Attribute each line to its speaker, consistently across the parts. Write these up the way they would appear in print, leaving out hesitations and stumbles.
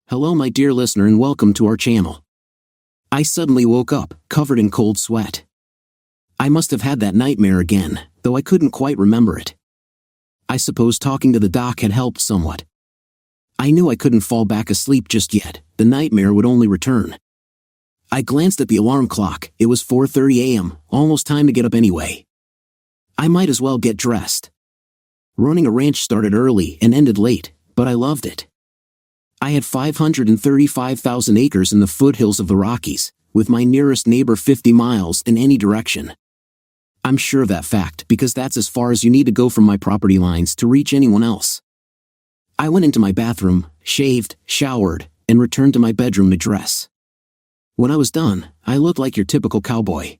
Speaker 1: Hello my dear listener and welcome to our channel. I suddenly woke up, covered in cold sweat. I must have had that nightmare again, though I couldn't quite remember it. I suppose talking to the doc had helped somewhat. I knew I couldn't fall back asleep just yet, the nightmare would only return. I glanced at the alarm clock, it was 4:30 a.m., almost time to get up anyway. I might as well get dressed. Running a ranch started early and ended late, but I loved it. I had 535,000 acres in the foothills of the Rockies, with my nearest neighbor 50 miles in any direction. I'm sure of that fact because that's as far as you need to go from my property lines to reach anyone else. I went into my bathroom, shaved, showered, and returned to my bedroom to dress. When I was done, I looked like your typical cowboy.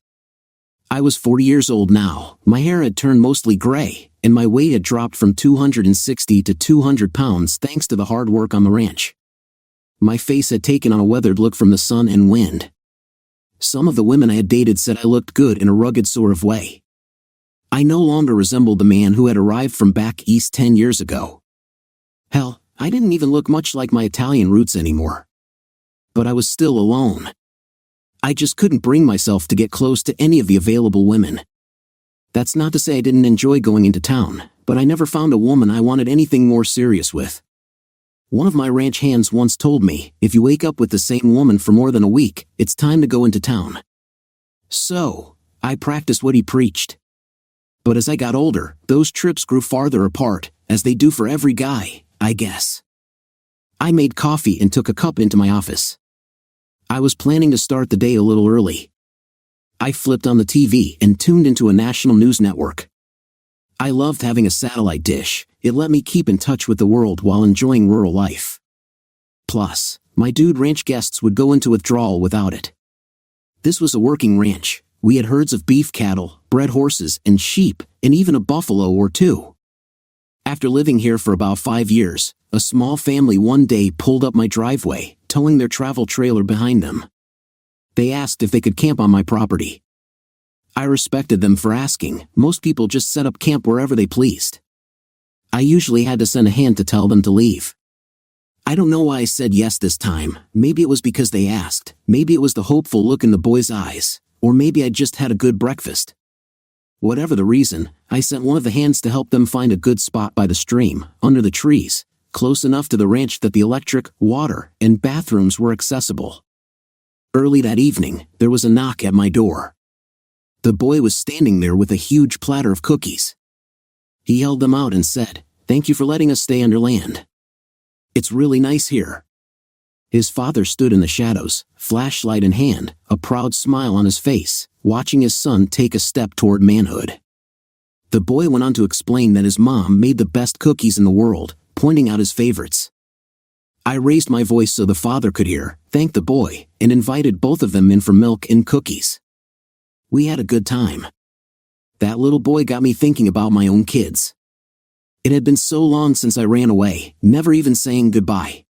Speaker 1: I was 40 years old now, my hair had turned mostly gray, and my weight had dropped from 260 to 200 pounds thanks to the hard work on the ranch. My face had taken on a weathered look from the sun and wind. Some of the women I had dated said I looked good in a rugged sort of way. I no longer resembled the man who had arrived from back east 10 years ago. Hell, I didn't even look much like my Italian roots anymore. But I was still alone. I just couldn't bring myself to get close to any of the available women. That's not to say I didn't enjoy going into town, but I never found a woman I wanted anything more serious with. One of my ranch hands once told me, if you wake up with the same woman for more than a week, it's time to go into town. So, I practiced what he preached. But as I got older, those trips grew farther apart, as they do for every guy, I guess. I made coffee and took a cup into my office. I was planning to start the day a little early. I flipped on the TV and tuned into a national news network. I loved having a satellite dish, it let me keep in touch with the world while enjoying rural life. Plus, my dude ranch guests would go into withdrawal without it. This was a working ranch, we had herds of beef cattle, bred horses and sheep, and even a buffalo or two. After living here for about 5 years, a small family one day pulled up my driveway, towing their travel trailer behind them. They asked if they could camp on my property. I respected them for asking, most people just set up camp wherever they pleased. I usually had to send a hand to tell them to leave. I don't know why I said yes this time, maybe it was because they asked, maybe it was the hopeful look in the boys' eyes, or maybe I just had a good breakfast. Whatever the reason, I sent one of the hands to help them find a good spot by the stream, under the trees, close enough to the ranch that the electric, water, and bathrooms were accessible. Early that evening, there was a knock at my door. The boy was standing there with a huge platter of cookies. He held them out and said, "Thank you for letting us stay under land. It's really nice here." His father stood in the shadows, flashlight in hand, a proud smile on his face, watching his son take a step toward manhood. The boy went on to explain that his mom made the best cookies in the world, pointing out his favorites. I raised my voice so the father could hear, thanked the boy, and invited both of them in for milk and cookies. We had a good time. That little boy got me thinking about my own kids. It had been so long since I ran away, never even saying goodbye.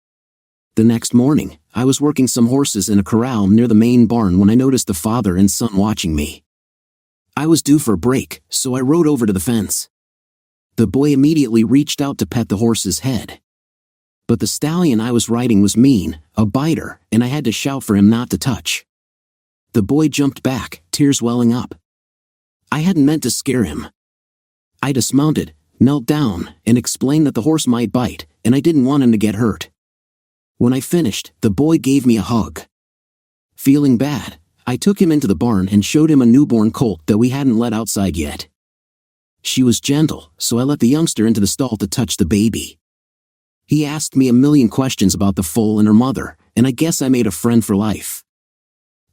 Speaker 1: The next morning, I was working some horses in a corral near the main barn when I noticed the father and son watching me. I was due for a break, so I rode over to the fence. The boy immediately reached out to pet the horse's head. But the stallion I was riding was mean, a biter, and I had to shout for him not to touch. The boy jumped back, tears welling up. I hadn't meant to scare him. I dismounted, knelt down, and explained that the horse might bite, and I didn't want him to get hurt. When I finished, the boy gave me a hug. Feeling bad, I took him into the barn and showed him a newborn colt that we hadn't let outside yet. She was gentle, so I let the youngster into the stall to touch the baby. He asked me a million questions about the foal and her mother, and I guess I made a friend for life.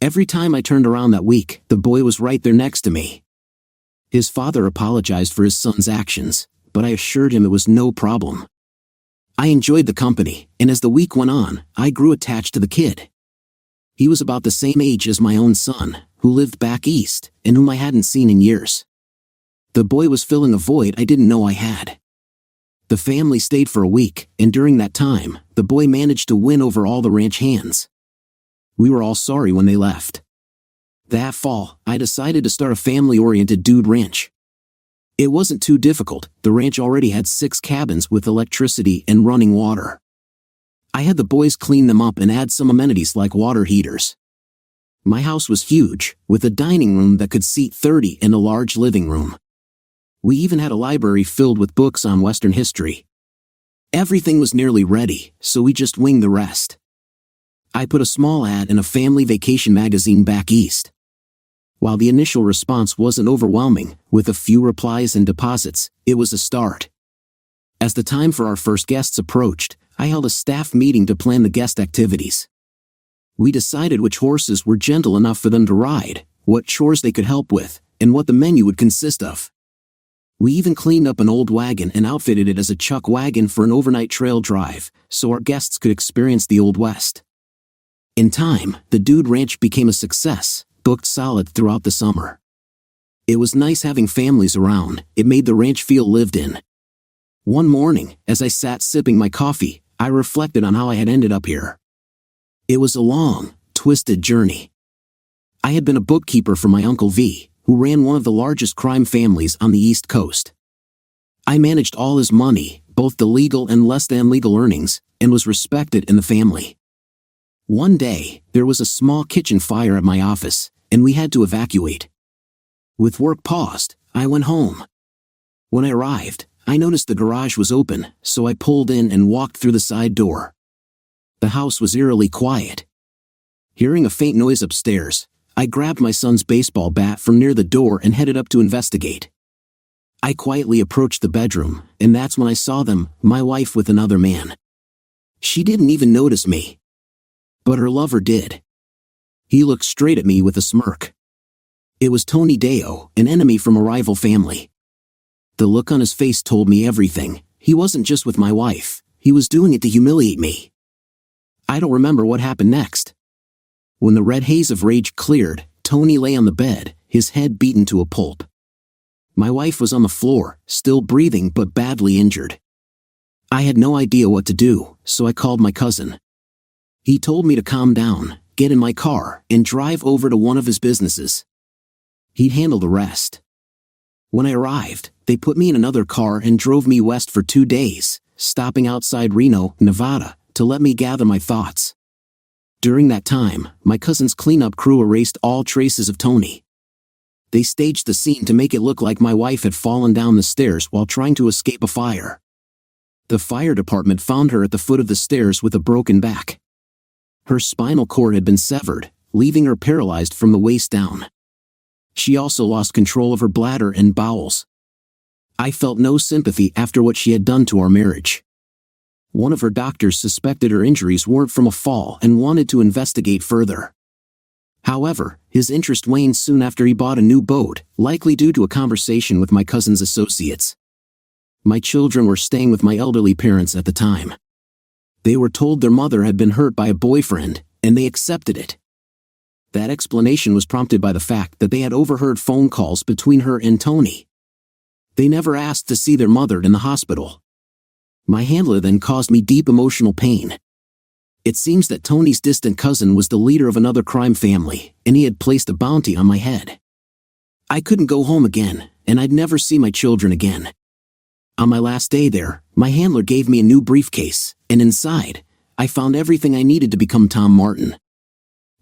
Speaker 1: Every time I turned around that week, the boy was right there next to me. His father apologized for his son's actions, but I assured him it was no problem. I enjoyed the company, and as the week went on, I grew attached to the kid. He was about the same age as my own son, who lived back east, and whom I hadn't seen in years. The boy was filling a void I didn't know I had. The family stayed for a week, and during that time, the boy managed to win over all the ranch hands. We were all sorry when they left. That fall, I decided to start a family-oriented dude ranch. It wasn't too difficult, the ranch already had 6 cabins with electricity and running water. I had the boys clean them up and add some amenities like water heaters. My house was huge, with a dining room that could seat 30 and a large living room. We even had a library filled with books on Western history. Everything was nearly ready, so we just winged the rest. I put a small ad in a family vacation magazine back east. While the initial response wasn't overwhelming, with a few replies and deposits, it was a start. As the time for our first guests approached, I held a staff meeting to plan the guest activities. We decided which horses were gentle enough for them to ride, what chores they could help with, and what the menu would consist of. We even cleaned up an old wagon and outfitted it as a chuck wagon for an overnight trail drive, so our guests could experience the Old West. In time, the Dude Ranch became a success, booked solid throughout the summer. It was nice having families around. It made the ranch feel lived in. One morning, as I sat sipping my coffee, I reflected on how I had ended up here. It was a long, twisted journey. I had been a bookkeeper for my Uncle V, who ran one of the largest crime families on the East Coast. I managed all his money, both the legal and less than legal earnings, and was respected in the family. One day, there was a small kitchen fire at my office, and we had to evacuate. With work paused, I went home. When I arrived, I noticed the garage was open, so I pulled in and walked through the side door. The house was eerily quiet. Hearing a faint noise upstairs, I grabbed my son's baseball bat from near the door and headed up to investigate. I quietly approached the bedroom, and that's when I saw them, my wife with another man. She didn't even notice me. But her lover did. He looked straight at me with a smirk. It was Tony Deo, an enemy from a rival family. The look on his face told me everything. He wasn't just with my wife, he was doing it to humiliate me. I don't remember what happened next. When the red haze of rage cleared, Tony lay on the bed, his head beaten to a pulp. My wife was on the floor, still breathing but badly injured. I had no idea what to do, so I called my cousin. He told me to calm down, get in my car, and drive over to one of his businesses. He'd handle the rest. When I arrived, they put me in another car and drove me west for 2 days, stopping outside Reno, Nevada, to let me gather my thoughts. During that time, my cousin's cleanup crew erased all traces of Tony. They staged the scene to make it look like my wife had fallen down the stairs while trying to escape a fire. The fire department found her at the foot of the stairs with a broken back. Her spinal cord had been severed, leaving her paralyzed from the waist down. She also lost control of her bladder and bowels. I felt no sympathy after what she had done to our marriage. One of her doctors suspected her injuries weren't from a fall and wanted to investigate further. However, his interest waned soon after he bought a new boat, likely due to a conversation with my cousin's associates. My children were staying with my elderly parents at the time. They were told their mother had been hurt by a boyfriend, and they accepted it. That explanation was prompted by the fact that they had overheard phone calls between her and Tony. They never asked to see their mother in the hospital. My handler then caused me deep emotional pain. It seems that Tony's distant cousin was the leader of another crime family, and he had placed a bounty on my head. I couldn't go home again, and I'd never see my children again. On my last day there, my handler gave me a new briefcase, and inside, I found everything I needed to become Tom Martin.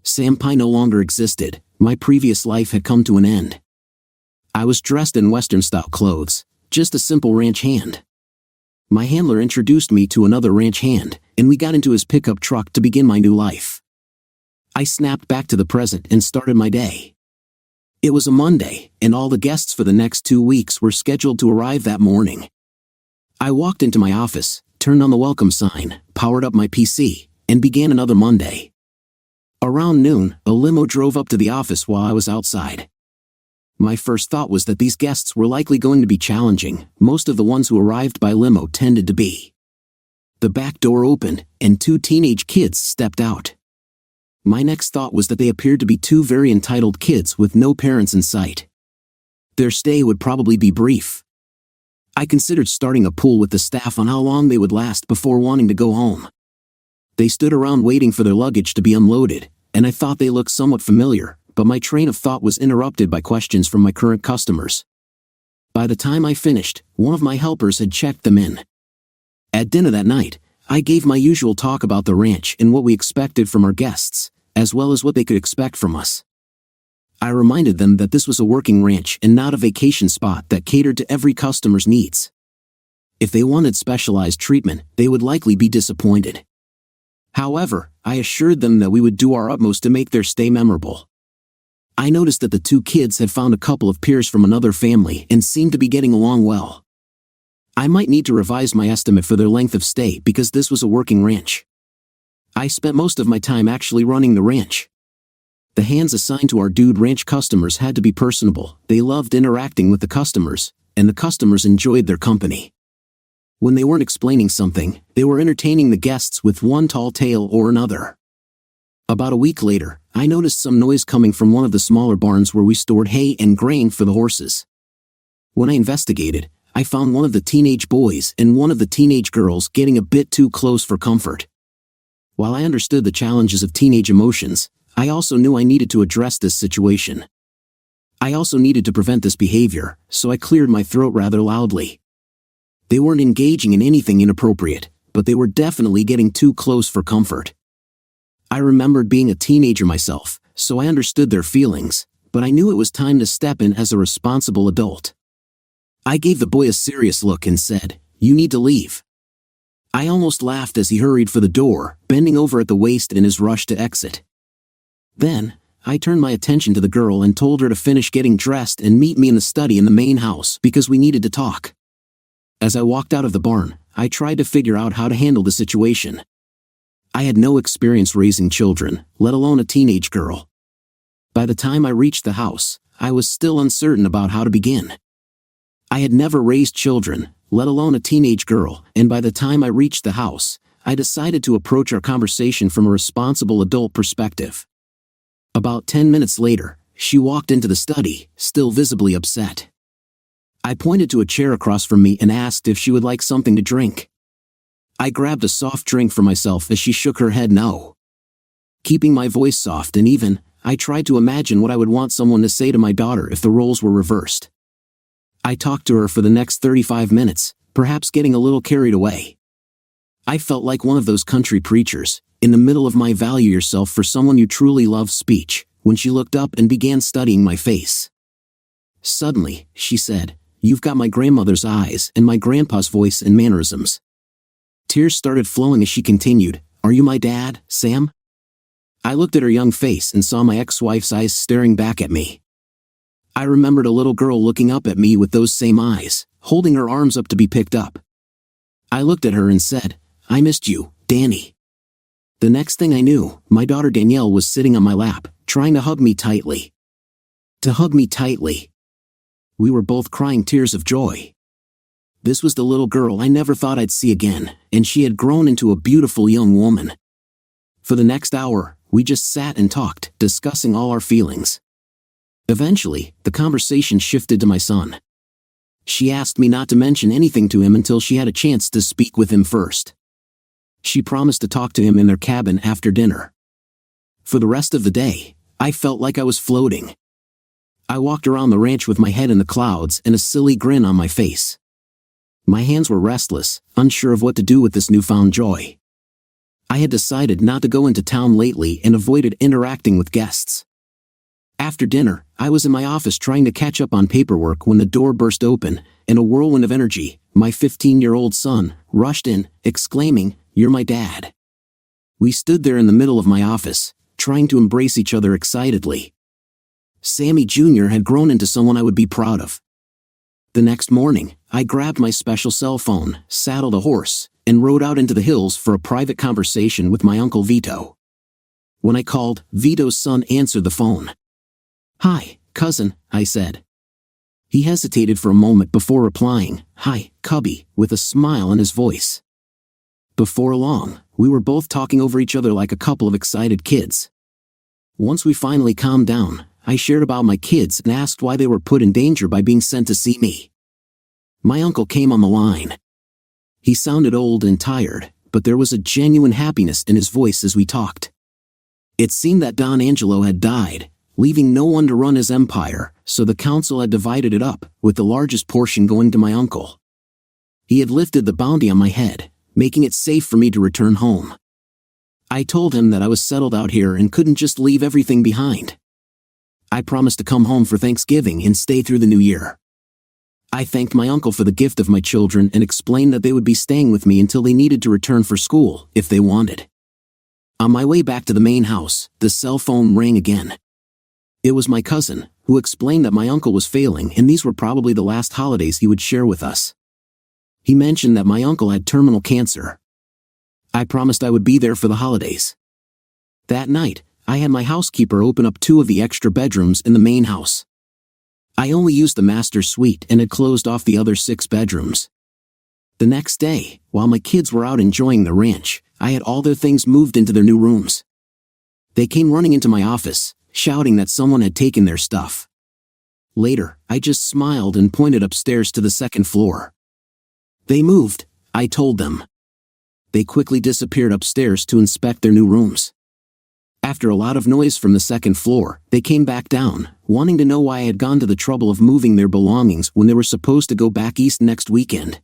Speaker 1: Sam Pye no longer existed. My previous life had come to an end. I was dressed in Western-style clothes, just a simple ranch hand. My handler introduced me to another ranch hand, and we got into his pickup truck to begin my new life. I snapped back to the present and started my day. It was a Monday, and all the guests for the next 2 weeks were scheduled to arrive that morning. I walked into my office, turned on the welcome sign, powered up my PC, and began another Monday. Around noon, a limo drove up to the office while I was outside. My first thought was that these guests were likely going to be challenging. Most of the ones who arrived by limo tended to be. The back door opened, and 2 teenage kids stepped out. My next thought was that they appeared to be 2 very entitled kids with no parents in sight. Their stay would probably be brief. I considered starting a pool with the staff on how long they would last before wanting to go home. They stood around waiting for their luggage to be unloaded, and I thought they looked somewhat familiar, but my train of thought was interrupted by questions from my current customers. By the time I finished, one of my helpers had checked them in. At dinner that night, I gave my usual talk about the ranch and what we expected from our guests, as well as what they could expect from us. I reminded them that this was a working ranch and not a vacation spot that catered to every customer's needs. If they wanted specialized treatment, they would likely be disappointed. However, I assured them that we would do our utmost to make their stay memorable. I noticed that the two kids had found a couple of peers from another family and seemed to be getting along well. I might need to revise my estimate for their length of stay because this was a working ranch. I spent most of my time actually running the ranch. The hands assigned to our dude ranch customers had to be personable, they loved interacting with the customers, and the customers enjoyed their company. When they weren't explaining something, they were entertaining the guests with one tall tale or another. About a week later, I noticed some noise coming from one of the smaller barns where we stored hay and grain for the horses. When I investigated, I found one of the teenage boys and one of the teenage girls getting a bit too close for comfort. While I understood the challenges of teenage emotions, I also knew I needed to address this situation. I also needed to prevent this behavior, so I cleared my throat rather loudly. They weren't engaging in anything inappropriate, but they were definitely getting too close for comfort. I remembered being a teenager myself, so I understood their feelings, but I knew it was time to step in as a responsible adult. I gave the boy a serious look and said, "You need to leave." I almost laughed as he hurried for the door, bending over at the waist in his rush to exit. Then, I turned my attention to the girl and told her to finish getting dressed and meet me in the study in the main house because we needed to talk. As I walked out of the barn, I tried to figure out how to handle the situation. I had no experience raising children, let alone a teenage girl. By the time I reached the house, I was still uncertain about how to begin. I had never raised children, let alone a teenage girl, and by the time I reached the house, I decided to approach our conversation from a responsible adult perspective. About 10 minutes later, she walked into the study, still visibly upset. I pointed to a chair across from me and asked if she would like something to drink. I grabbed a soft drink for myself as she shook her head no. Keeping my voice soft and even, I tried to imagine what I would want someone to say to my daughter if the roles were reversed. I talked to her for the next 35 minutes, perhaps getting a little carried away. I felt like one of those country preachers, in the middle of my value yourself for someone you truly love speech, when she looked up and began studying my face. Suddenly, she said, "You've got my grandmother's eyes and my grandpa's voice and mannerisms." Tears started flowing as she continued, "Are you my dad, Sam?" I looked at her young face and saw my ex-wife's eyes staring back at me. I remembered a little girl looking up at me with those same eyes, holding her arms up to be picked up. I looked at her and said, "I missed you, Danny." The next thing I knew, my daughter Danielle was sitting on my lap, trying to hug me tightly. To hug me tightly. We were both crying tears of joy. This was the little girl I never thought I'd see again, and she had grown into a beautiful young woman. For the next hour, we just sat and talked, discussing all our feelings. Eventually, the conversation shifted to my son. She asked me not to mention anything to him until she had a chance to speak with him first. She promised to talk to him in their cabin after dinner. For the rest of the day, I felt like I was floating. I walked around the ranch with my head in the clouds and a silly grin on my face. My hands were restless, unsure of what to do with this newfound joy. I had decided not to go into town lately and avoided interacting with guests. After dinner, I was in my office trying to catch up on paperwork when the door burst open, and a whirlwind of energy, my 15-year-old son, rushed in, exclaiming, "You're my dad." We stood there in the middle of my office, trying to embrace each other excitedly. Sammy Jr. had grown into someone I would be proud of. The next morning, I grabbed my special cell phone, saddled a horse, and rode out into the hills for a private conversation with my Uncle Vito. When I called, Vito's son answered the phone. "Hi, cousin," I said. He hesitated for a moment before replying, "Hi, Cubby," with a smile on his voice. Before long, we were both talking over each other like a couple of excited kids. Once we finally calmed down, I shared about my kids and asked why they were put in danger by being sent to see me. My uncle came on the line. He sounded old and tired, but there was a genuine happiness in his voice as we talked. It seemed that Don Angelo had died, leaving no one to run his empire, so the council had divided it up, with the largest portion going to my uncle. He had lifted the bounty on my head, making it safe for me to return home. I told him that I was settled out here and couldn't just leave everything behind. I promised to come home for Thanksgiving and stay through the new year. I thanked my uncle for the gift of my children and explained that they would be staying with me until they needed to return for school, if they wanted. On my way back to the main house, the cell phone rang again. It was my cousin, who explained that my uncle was failing and these were probably the last holidays he would share with us. He mentioned that my uncle had terminal cancer. I promised I would be there for the holidays. That night, I had my housekeeper open up 2 of the extra bedrooms in the main house. I only used the master suite and had closed off the other 6 bedrooms. The next day, while my kids were out enjoying the ranch, I had all their things moved into their new rooms. They came running into my office, shouting that someone had taken their stuff. Later, I just smiled and pointed upstairs to the 2nd floor. They moved, I told them. They quickly disappeared upstairs to inspect their new rooms. After a lot of noise from the 2nd floor, they came back down, wanting to know why I had gone to the trouble of moving their belongings when they were supposed to go back east next weekend.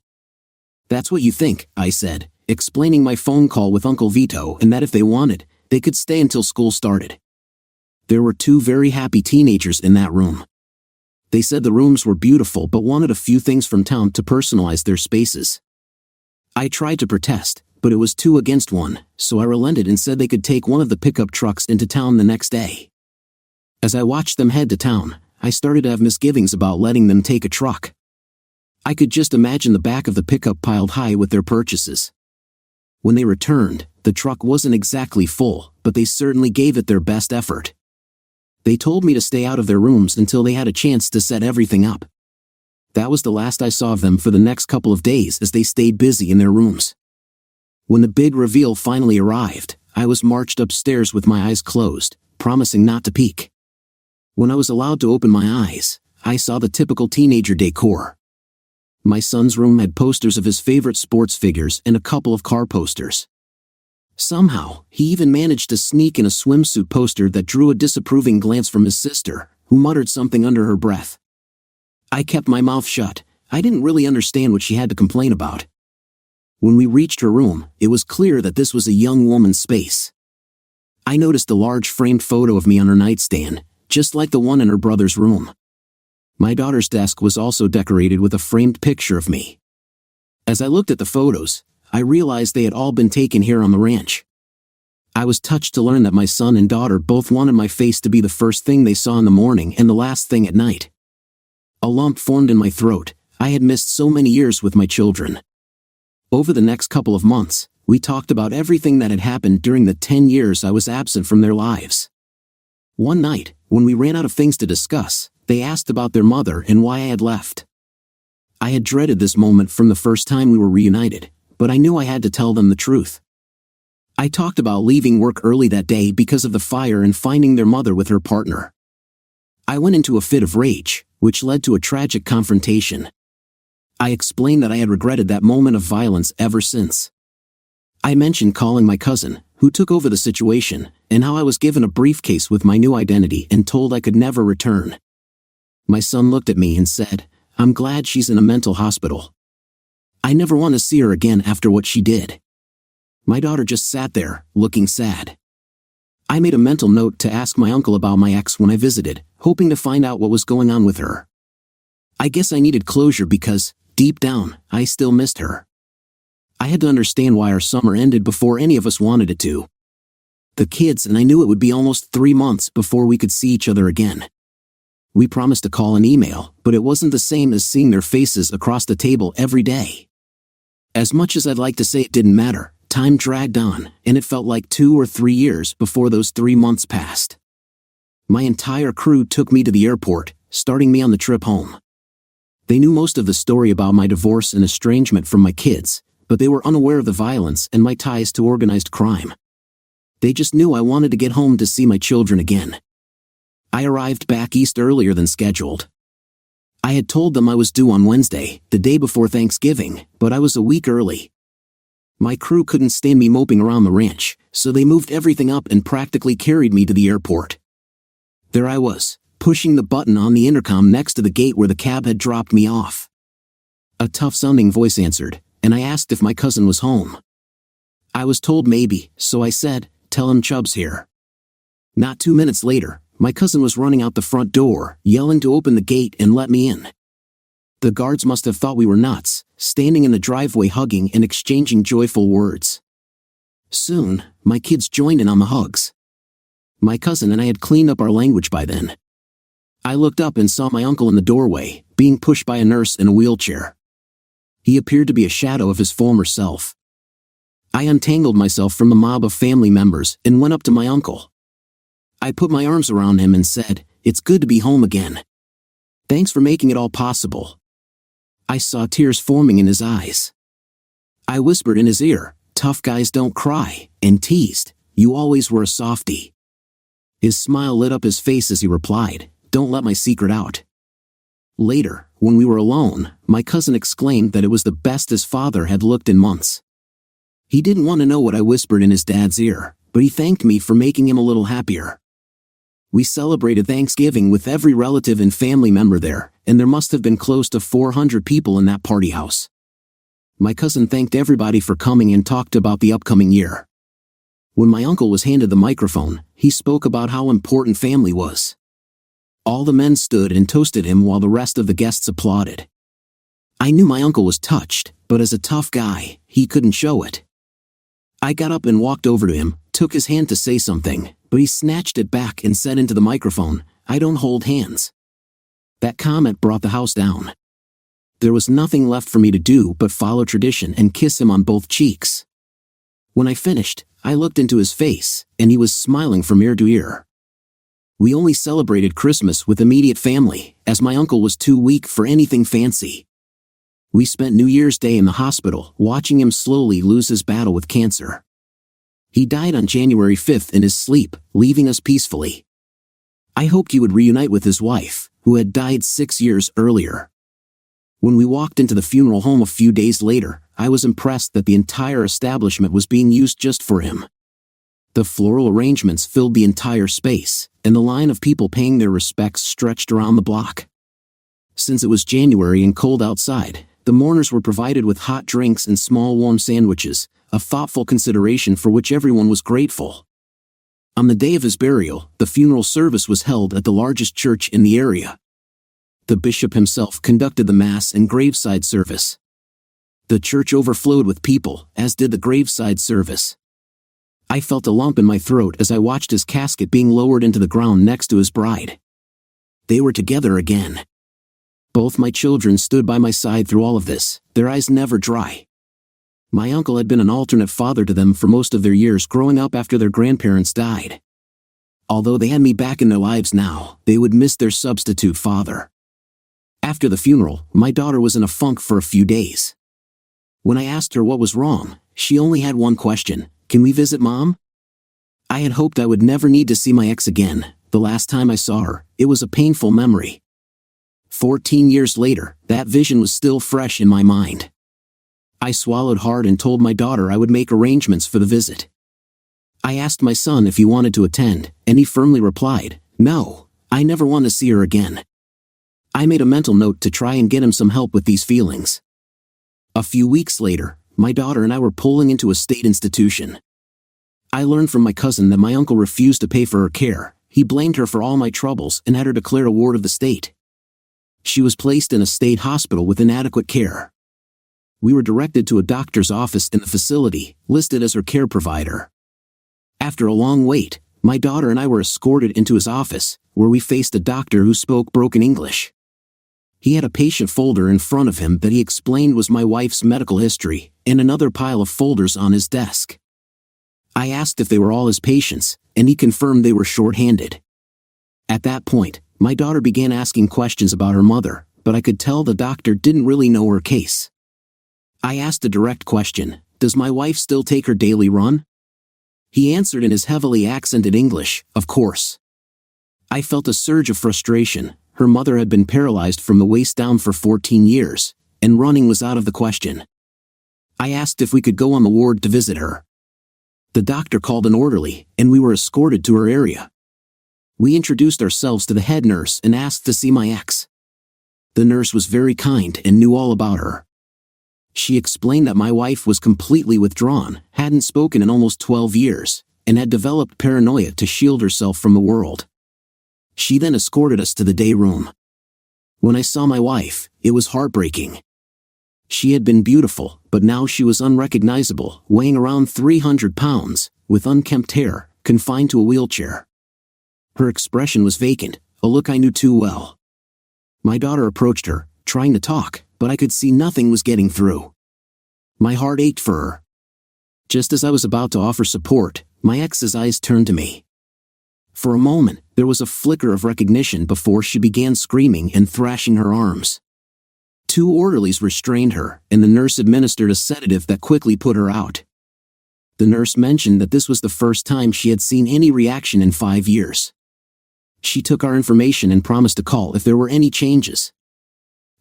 Speaker 1: That's what you think, I said, explaining my phone call with Uncle Vito and that if they wanted, they could stay until school started. There were 2 very happy teenagers in that room. They said the rooms were beautiful but wanted a few things from town to personalize their spaces. I tried to protest, but it was 2 against 1, so I relented and said they could take one of the pickup trucks into town the next day. As I watched them head to town, I started to have misgivings about letting them take a truck. I could just imagine the back of the pickup piled high with their purchases. When they returned, the truck wasn't exactly full, but they certainly gave it their best effort. They told me to stay out of their rooms until they had a chance to set everything up. That was the last I saw of them for the next couple of days as they stayed busy in their rooms. When the big reveal finally arrived, I was marched upstairs with my eyes closed, promising not to peek. When I was allowed to open my eyes, I saw the typical teenager decor. My son's room had posters of his favorite sports figures and a couple of car posters. Somehow, he even managed to sneak in a swimsuit poster that drew a disapproving glance from his sister, who muttered something under her breath. I kept my mouth shut. I didn't really understand what she had to complain about. When we reached her room, it was clear that this was a young woman's space. I noticed a large framed photo of me on her nightstand, just like the one in her brother's room. My daughter's desk was also decorated with a framed picture of me. As I looked at the photos, I realized they had all been taken here on the ranch. I was touched to learn that my son and daughter both wanted my face to be the first thing they saw in the morning and the last thing at night. A lump formed in my throat. I had missed so many years with my children. Over the next couple of months, we talked about everything that had happened during the 10 years I was absent from their lives. One night, when we ran out of things to discuss, they asked about their mother and why I had left. I had dreaded this moment from the first time we were reunited, but I knew I had to tell them the truth. I talked about leaving work early that day because of the fire and finding their mother with her partner. I went into a fit of rage, which led to a tragic confrontation. I explained that I had regretted that moment of violence ever since. I mentioned calling my cousin, who took over the situation, and how I was given a briefcase with my new identity and told I could never return. My son looked at me and said, "I'm glad she's in a mental hospital. I never want to see her again after what she did." My daughter just sat there, looking sad. I made a mental note to ask my uncle about my ex when I visited, hoping to find out what was going on with her. I guess I needed closure because, deep down, I still missed her. I had to understand why our summer ended before any of us wanted it to. The kids and I knew it would be almost 3 months before we could see each other again. We promised to call and email, but it wasn't the same as seeing their faces across the table every day. As much as I'd like to say it didn't matter, time dragged on, and it felt like 2 or 3 years before those 3 months passed. My entire crew took me to the airport, starting me on the trip home. They knew most of the story about my divorce and estrangement from my kids, but they were unaware of the violence and my ties to organized crime. They just knew I wanted to get home to see my children again. I arrived back east earlier than scheduled. I had told them I was due on Wednesday, the day before Thanksgiving, but I was a week early. My crew couldn't stand me moping around the ranch, so they moved everything up and practically carried me to the airport. There I was, pushing the button on the intercom next to the gate where the cab had dropped me off. A tough-sounding voice answered, and I asked if my cousin was home. I was told maybe, so I said, "Tell him Chubb's here." Not 2 minutes later, my cousin was running out the front door, yelling to open the gate and let me in. The guards must have thought we were nuts, standing in the driveway hugging and exchanging joyful words. Soon, my kids joined in on the hugs. My cousin and I had cleaned up our language by then. I looked up and saw my uncle in the doorway, being pushed by a nurse in a wheelchair. He appeared to be a shadow of his former self. I untangled myself from the mob of family members and went up to my uncle. I put my arms around him and said, "It's good to be home again. Thanks for making it all possible." I saw tears forming in his eyes. I whispered in his ear, "Tough guys don't cry," and teased, "You always were a softie." His smile lit up his face as he replied, "Don't let my secret out." Later, when we were alone, my cousin exclaimed that it was the best his father had looked in months. He didn't want to know what I whispered in his dad's ear, but he thanked me for making him a little happier. We celebrated Thanksgiving with every relative and family member there, and there must have been close to 400 people in that party house. My cousin thanked everybody for coming and talked about the upcoming year. When my uncle was handed the microphone, he spoke about how important family was. All the men stood and toasted him while the rest of the guests applauded. I knew my uncle was touched, but as a tough guy, he couldn't show it. I got up and walked over to him, took his hand to say something, but he snatched it back and said into the microphone, "I don't hold hands." That comment brought the house down. There was nothing left for me to do but follow tradition and kiss him on both cheeks. When I finished, I looked into his face, and he was smiling from ear to ear. We only celebrated Christmas with immediate family, as my uncle was too weak for anything fancy. We spent New Year's Day in the hospital, watching him slowly lose his battle with cancer. He died on January 5th in his sleep, leaving us peacefully. I hoped he would reunite with his wife, who had died 6 years earlier. When we walked into the funeral home a few days later, I was impressed that the entire establishment was being used just for him. The floral arrangements filled the entire space, and the line of people paying their respects stretched around the block. Since it was January and cold outside, the mourners were provided with hot drinks and small warm sandwiches, a thoughtful consideration for which everyone was grateful. On the day of his burial, the funeral service was held at the largest church in the area. The bishop himself conducted the mass and graveside service. The church overflowed with people, as did the graveside service. I felt a lump in my throat as I watched his casket being lowered into the ground next to his bride. They were together again. Both my children stood by my side through all of this, their eyes never dry. My uncle had been an alternate father to them for most of their years growing up after their grandparents died. Although they had me back in their lives now, they would miss their substitute father. After the funeral, my daughter was in a funk for a few days. When I asked her what was wrong, she only had one question: "Can we visit Mom?" I had hoped I would never need to see my ex again. The last time I saw her, it was a painful memory. 14 years later, that vision was still fresh in my mind. I swallowed hard and told my daughter I would make arrangements for the visit. I asked my son if he wanted to attend, and he firmly replied, "No, I never want to see her again." I made a mental note to try and get him some help with these feelings. A few weeks later, my daughter and I were pulling into a state institution. I learned from my cousin that my uncle refused to pay for her care. He blamed her for all my troubles and had her declared a ward of the state. She was placed in a state hospital with inadequate care. We were directed to a doctor's office in the facility, listed as her care provider. After a long wait, my daughter and I were escorted into his office, where we faced a doctor who spoke broken English. He had a patient folder in front of him that he explained was my wife's medical history, and another pile of folders on his desk. I asked if they were all his patients, and he confirmed they were short-handed. At that point, my daughter began asking questions about her mother, but I could tell the doctor didn't really know her case. I asked a direct question: "Does my wife still take her daily run?" He answered in his heavily accented English, "Of course." I felt a surge of frustration. Her mother had been paralyzed from the waist down for 14 years, and running was out of the question. I asked if we could go on the ward to visit her. The doctor called an orderly, and we were escorted to her area. We introduced ourselves to the head nurse and asked to see my ex. The nurse was very kind and knew all about her. She explained that my wife was completely withdrawn, hadn't spoken in almost 12 years, and had developed paranoia to shield herself from the world. She then escorted us to the day room. When I saw my wife, it was heartbreaking. She had been beautiful, but now she was unrecognizable, weighing around 300 pounds, with unkempt hair, confined to a wheelchair. Her expression was vacant, a look I knew too well. My daughter approached her, trying to talk, but I could see nothing was getting through. My heart ached for her. Just as I was about to offer support, my ex's eyes turned to me. For a moment, there was a flicker of recognition before she began screaming and thrashing her arms. 2 orderlies restrained her, and the nurse administered a sedative that quickly put her out. The nurse mentioned that this was the first time she had seen any reaction in 5 years. She took our information and promised to call if there were any changes.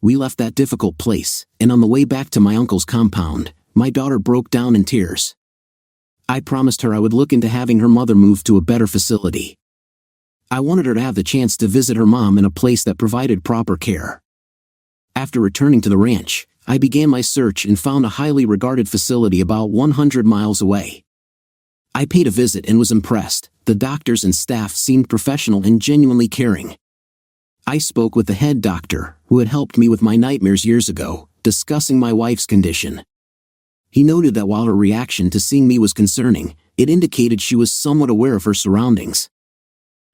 Speaker 1: We left that difficult place, and on the way back to my uncle's compound, my daughter broke down in tears. I promised her I would look into having her mother move to a better facility. I wanted her to have the chance to visit her mom in a place that provided proper care. After returning to the ranch, I began my search and found a highly regarded facility about 100 miles away. I paid a visit and was impressed. The doctors and staff seemed professional and genuinely caring. I spoke with the head doctor, who had helped me with my nightmares years ago, discussing my wife's condition. He noted that while her reaction to seeing me was concerning, it indicated she was somewhat aware of her surroundings.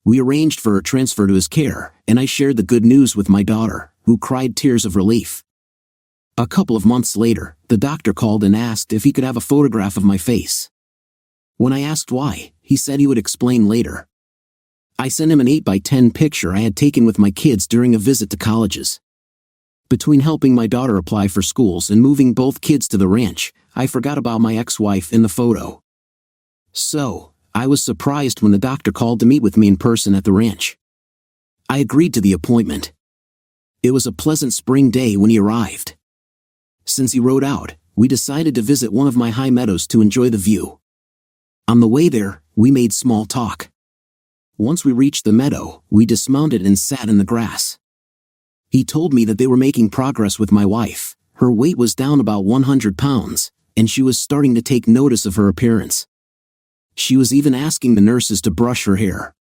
Speaker 1: We arranged for her transfer to his care, and I shared the good news with my daughter, who cried tears of relief. A couple of months later, the doctor called and asked if he could have a photograph of my face. When I asked why, he said he would explain later. I sent him an 8x10 picture I had taken with my kids during a visit to colleges. Between helping my daughter apply for schools and moving both kids to the ranch, I forgot about my ex-wife in the photo. So, I was surprised when the doctor called to meet with me in person at the ranch. I agreed to the appointment. It was a pleasant spring day when he arrived. Since he rode out, we decided to visit one of my high meadows to enjoy the view. On the way there, we made small talk. Once we reached the meadow, we dismounted and sat in the grass. He told me that they were making progress with my wife. Her weight was down about 100 pounds, and she was starting to take notice of her appearance. She was even asking the nurses to brush her hair.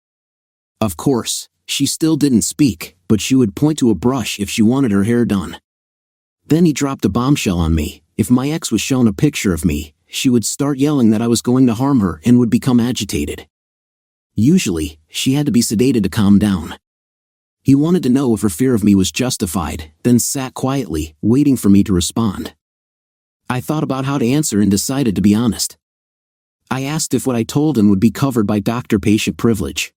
Speaker 1: Of course, she still didn't speak, but she would point to a brush if she wanted her hair done. Then he dropped a bombshell on me. If my ex was shown a picture of me, she would start yelling that I was going to harm her and would become agitated. Usually, she had to be sedated to calm down. He wanted to know if her fear of me was justified, then sat quietly, waiting for me to respond. I thought about how to answer and decided to be honest. I asked if what I told him would be covered by doctor-patient privilege.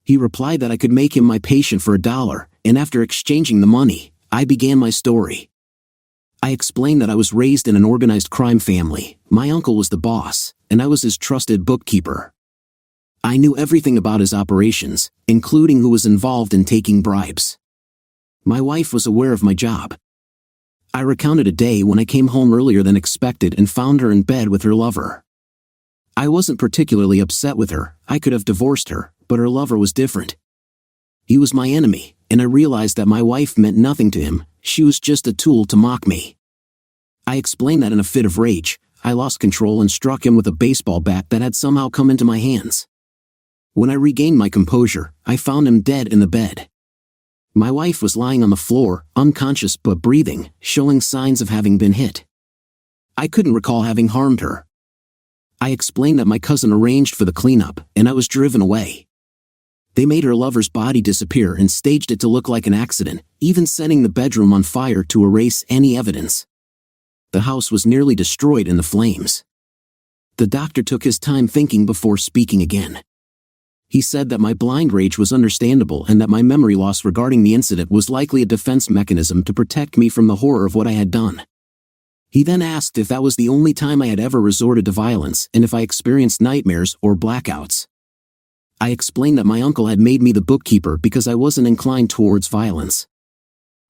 Speaker 1: He replied that I could make him my patient for $1, and after exchanging the money, I began my story. I explained that I was raised in an organized crime family. My uncle was the boss, and I was his trusted bookkeeper. I knew everything about his operations, including who was involved in taking bribes. My wife was aware of my job. I recounted a day when I came home earlier than expected and found her in bed with her lover. I wasn't particularly upset with her. I could have divorced her, but her lover was different. He was my enemy, and I realized that my wife meant nothing to him. She was just a tool to mock me. I explained that in a fit of rage, I lost control and struck him with a baseball bat that had somehow come into my hands. When I regained my composure, I found him dead in the bed. My wife was lying on the floor, unconscious but breathing, showing signs of having been hit. I couldn't recall having harmed her. I explained that my cousin arranged for the cleanup, and I was driven away. They made her lover's body disappear and staged it to look like an accident, even setting the bedroom on fire to erase any evidence. The house was nearly destroyed in the flames. The doctor took his time thinking before speaking again. He said that my blind rage was understandable and that my memory loss regarding the incident was likely a defense mechanism to protect me from the horror of what I had done. He then asked if that was the only time I had ever resorted to violence and if I experienced nightmares or blackouts. I explained that my uncle had made me the bookkeeper because I wasn't inclined towards violence.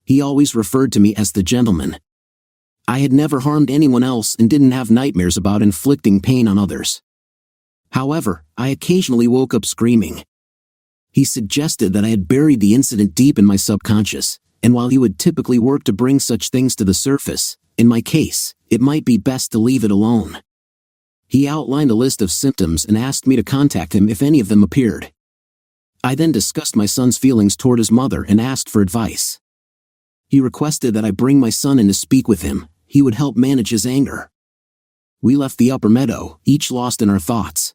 Speaker 1: He always referred to me as the gentleman. I had never harmed anyone else and didn't have nightmares about inflicting pain on others. However, I occasionally woke up screaming. He suggested that I had buried the incident deep in my subconscious, and while he would typically work to bring such things to the surface, In my case, it might be best to leave it alone. He outlined a list of symptoms and asked me to contact him if any of them appeared. I then discussed my son's feelings toward his mother and asked for advice. He requested that I bring my son in to speak with him. He would help manage his anger. We left the upper meadow, each lost in our thoughts.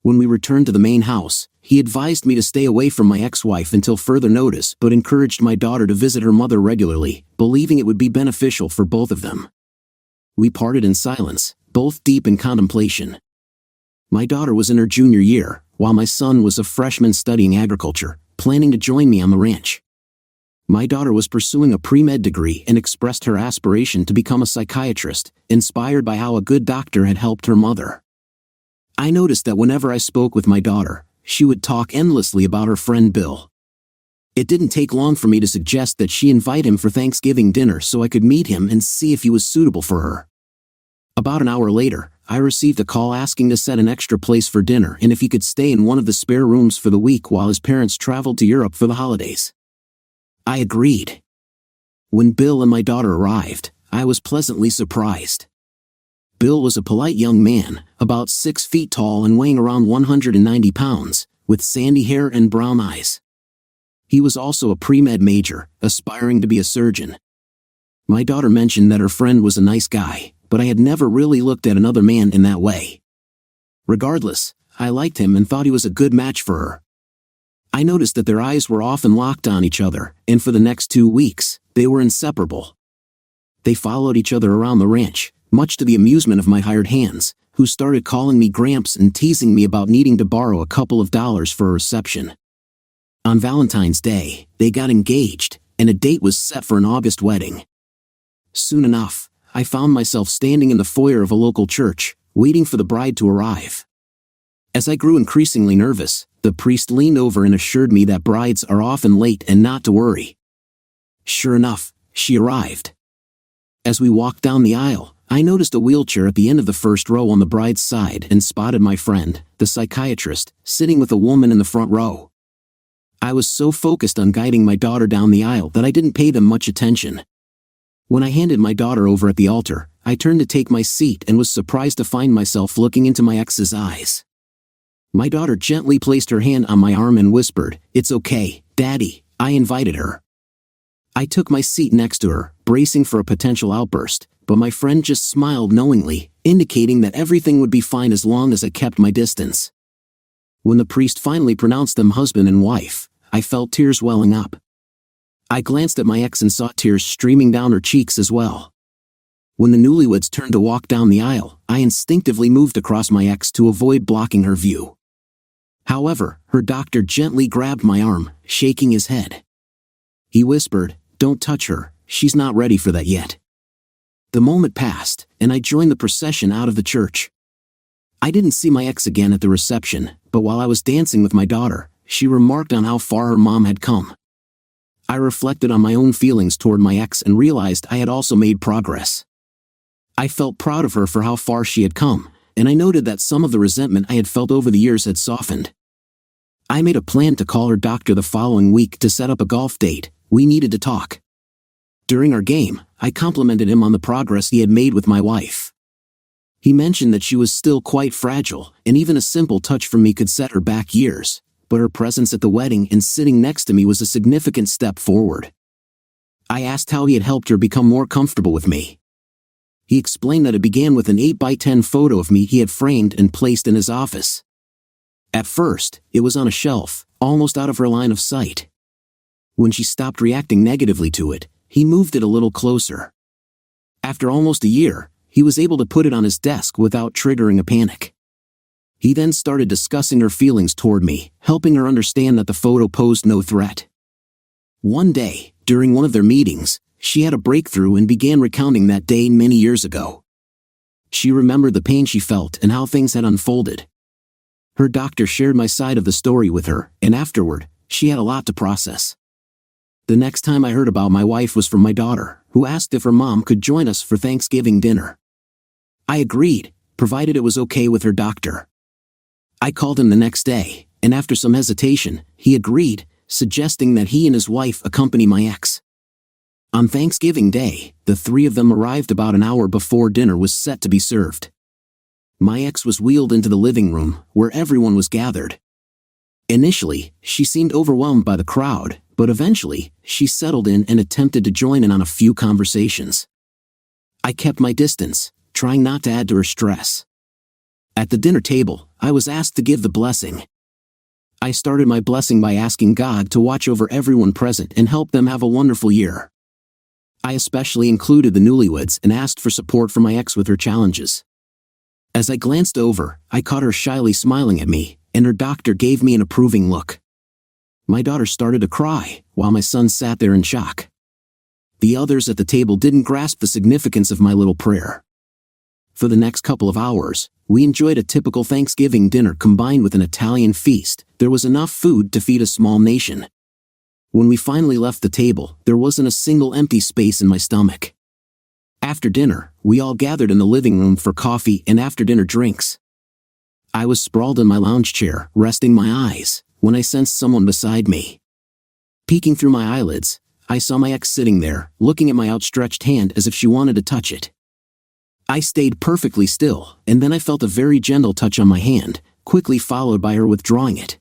Speaker 1: When we returned to the main house, he advised me to stay away from my ex-wife until further notice, but encouraged my daughter to visit her mother regularly, believing it would be beneficial for both of them. We parted in silence, both deep in contemplation. My daughter was in her junior year, while my son was a freshman studying agriculture, planning to join me on the ranch. My daughter was pursuing a pre-med degree and expressed her aspiration to become a psychiatrist, inspired by how a good doctor had helped her mother. I noticed that whenever I spoke with my daughter, she would talk endlessly about her friend Bill. It didn't take long for me to suggest that she invite him for Thanksgiving dinner so I could meet him and see if he was suitable for her. About an hour later, I received a call asking to set an extra place for dinner and if he could stay in one of the spare rooms for the week while his parents traveled to Europe for the holidays. I agreed. When Bill and my daughter arrived, I was pleasantly surprised. Bill was a polite young man, about 6 feet tall and weighing around 190 pounds, with sandy hair and brown eyes. He was also a pre-med major, aspiring to be a surgeon. My daughter mentioned that her friend was a nice guy, but I had never really looked at another man in that way. Regardless, I liked him and thought he was a good match for her. I noticed that their eyes were often locked on each other, and for the next 2 weeks, they were inseparable. They followed each other around the ranch, much to the amusement of my hired hands, who started calling me Gramps and teasing me about needing to borrow a couple of dollars for a reception. On Valentine's Day, they got engaged, and a date was set for an August wedding. Soon enough, I found myself standing in the foyer of a local church, waiting for the bride to arrive. As I grew increasingly nervous, the priest leaned over and assured me that brides are often late and not to worry. Sure enough, she arrived. As we walked down the aisle, I noticed a wheelchair at the end of the first row on the bride's side and spotted my friend, the psychiatrist, sitting with a woman in the front row. I was so focused on guiding my daughter down the aisle that I didn't pay them much attention. When I handed my daughter over at the altar, I turned to take my seat and was surprised to find myself looking into my ex's eyes. My daughter gently placed her hand on my arm and whispered, "It's okay, Daddy, I invited her." I took my seat next to her, bracing for a potential outburst, but my friend just smiled knowingly, indicating that everything would be fine as long as I kept my distance. When the priest finally pronounced them husband and wife, I felt tears welling up. I glanced at my ex and saw tears streaming down her cheeks as well. When the newlyweds turned to walk down the aisle, I instinctively moved across my ex to avoid blocking her view. However, her doctor gently grabbed my arm, shaking his head. He whispered, "Don't touch her, she's not ready for that yet." The moment passed, and I joined the procession out of the church. I didn't see my ex again at the reception, but while I was dancing with my daughter, she remarked on how far her mom had come. I reflected on my own feelings toward my ex and realized I had also made progress. I felt proud of her for how far she had come, and I noted that some of the resentment I had felt over the years had softened. I made a plan to call her doctor the following week to set up a golf date. We needed to talk. During our game, I complimented him on the progress he had made with my wife. He mentioned that she was still quite fragile, and even a simple touch from me could set her back years, but her presence at the wedding and sitting next to me was a significant step forward. I asked how he had helped her become more comfortable with me. He explained that it began with an 8x10 photo of me he had framed and placed in his office. At first, it was on a shelf, almost out of her line of sight. When she stopped reacting negatively to it, he moved it a little closer. After almost a year, he was able to put it on his desk without triggering a panic. He then started discussing her feelings toward me, helping her understand that the photo posed no threat. One day, during one of their meetings, she had a breakthrough and began recounting that day many years ago. She remembered the pain she felt and how things had unfolded. Her doctor shared my side of the story with her, and afterward, she had a lot to process. The next time I heard about my wife was from my daughter, who asked if her mom could join us for Thanksgiving dinner. I agreed, provided it was okay with her doctor. I called him the next day, and after some hesitation, he agreed, suggesting that he and his wife accompany my ex. On Thanksgiving Day, the three of them arrived about an hour before dinner was set to be served. My ex was wheeled into the living room, where everyone was gathered. Initially, she seemed overwhelmed by the crowd, but eventually, she settled in and attempted to join in on a few conversations. I kept my distance, trying not to add to her stress. At the dinner table, I was asked to give the blessing. I started my blessing by asking God to watch over everyone present and help them have a wonderful year. I especially included the newlyweds and asked for support from my ex with her challenges. As I glanced over, I caught her shyly smiling at me, and her doctor gave me an approving look. My daughter started to cry, while my son sat there in shock. The others at the table didn't grasp the significance of my little prayer. For the next couple of hours, we enjoyed a typical Thanksgiving dinner combined with an Italian feast. There was enough food to feed a small nation. When we finally left the table, there wasn't a single empty space in my stomach. After dinner, we all gathered in the living room for coffee and after-dinner drinks. I was sprawled in my lounge chair, resting my eyes, when I sensed someone beside me. Peeking through my eyelids, I saw my ex sitting there, looking at my outstretched hand as if she wanted to touch it. I stayed perfectly still, and then I felt a very gentle touch on my hand, quickly followed by her withdrawing it.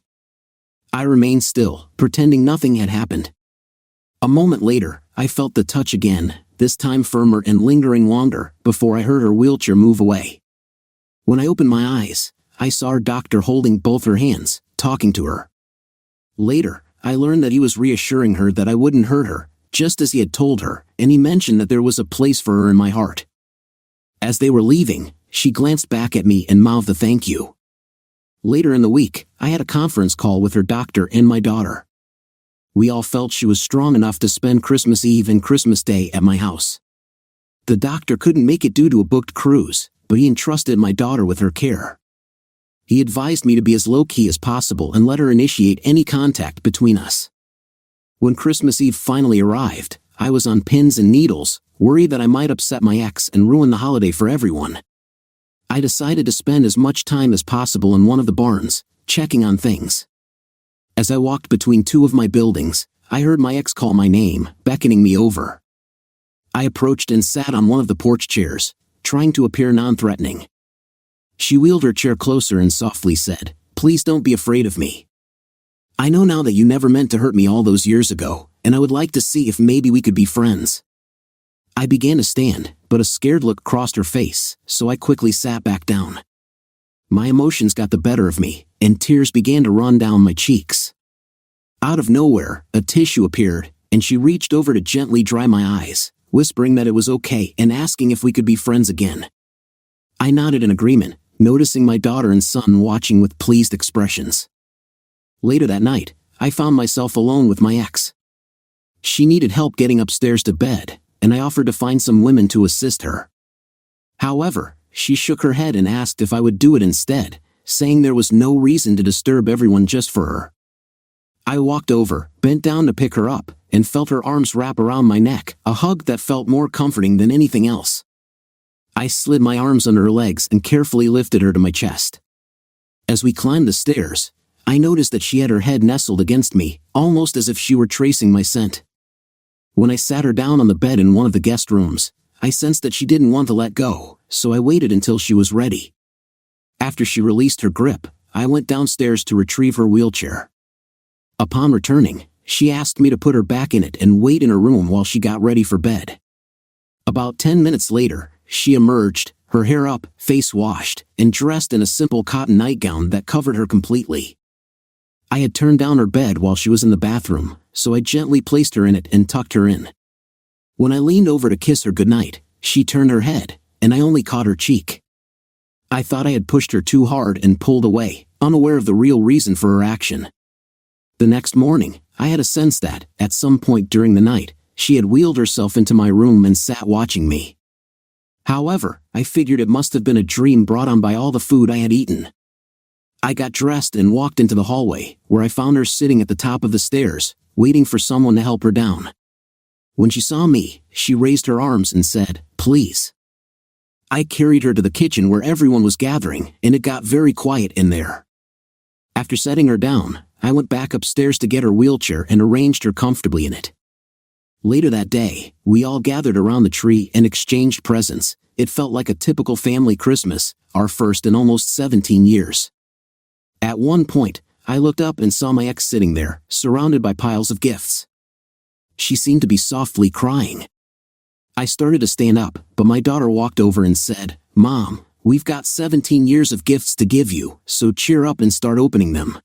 Speaker 1: I remained still, pretending nothing had happened. A moment later, I felt the touch again, this time firmer and lingering longer, before I heard her wheelchair move away. When I opened my eyes, I saw her doctor holding both her hands, talking to her. Later, I learned that he was reassuring her that I wouldn't hurt her, just as he had told her, and he mentioned that there was a place for her in my heart. As they were leaving, she glanced back at me and mouthed a thank you. Later in the week, I had a conference call with her doctor and my daughter. We all felt she was strong enough to spend Christmas Eve and Christmas Day at my house. The doctor couldn't make it due to a booked cruise, but he entrusted my daughter with her care. He advised me to be as low-key as possible and let her initiate any contact between us. When Christmas Eve finally arrived, I was on pins and needles, worried that I might upset my ex and ruin the holiday for everyone. I decided to spend as much time as possible in one of the barns, checking on things. As I walked between two of my buildings, I heard my ex call my name, beckoning me over. I approached and sat on one of the porch chairs, trying to appear non-threatening. She wheeled her chair closer and softly said, "Please don't be afraid of me. I know now that you never meant to hurt me all those years ago, and I would like to see if maybe we could be friends." I began to stand, but a scared look crossed her face, so I quickly sat back down. My emotions got the better of me, and tears began to run down my cheeks. Out of nowhere, a tissue appeared, and she reached over to gently dry my eyes, whispering that it was okay and asking if we could be friends again. I nodded in agreement, noticing my daughter and son watching with pleased expressions. Later that night, I found myself alone with my ex. She needed help getting upstairs to bed, and I offered to find some women to assist her. However, she shook her head and asked if I would do it instead, saying there was no reason to disturb everyone just for her. I walked over, bent down to pick her up, and felt her arms wrap around my neck, a hug that felt more comforting than anything else. I slid my arms under her legs and carefully lifted her to my chest. As we climbed the stairs, I noticed that she had her head nestled against me, almost as if she were tracing my scent. When I sat her down on the bed in one of the guest rooms, I sensed that she didn't want to let go, so I waited until she was ready. After she released her grip, I went downstairs to retrieve her wheelchair. Upon returning, she asked me to put her back in it and wait in her room while she got ready for bed. About 10 minutes later, she emerged, her hair up, face washed, and dressed in a simple cotton nightgown that covered her completely. I had turned down her bed while she was in the bathroom, so I gently placed her in it and tucked her in. When I leaned over to kiss her goodnight, she turned her head, and I only caught her cheek. I thought I had pushed her too hard and pulled away, unaware of the real reason for her action. The next morning, I had a sense that, at some point during the night, she had wheeled herself into my room and sat watching me. However, I figured it must have been a dream brought on by all the food I had eaten. I got dressed and walked into the hallway, where I found her sitting at the top of the stairs, waiting for someone to help her down. When she saw me, she raised her arms and said, "Please." I carried her to the kitchen where everyone was gathering, and it got very quiet in there. After setting her down, I went back upstairs to get her wheelchair and arranged her comfortably in it. Later that day, we all gathered around the tree and exchanged presents. It felt like a typical family Christmas, our first in almost 17 years. At one point, I looked up and saw my ex sitting there, surrounded by piles of gifts. She seemed to be softly crying. I started to stand up, but my daughter walked over and said, "Mom, we've got 17 years of gifts to give you, so cheer up and start opening them."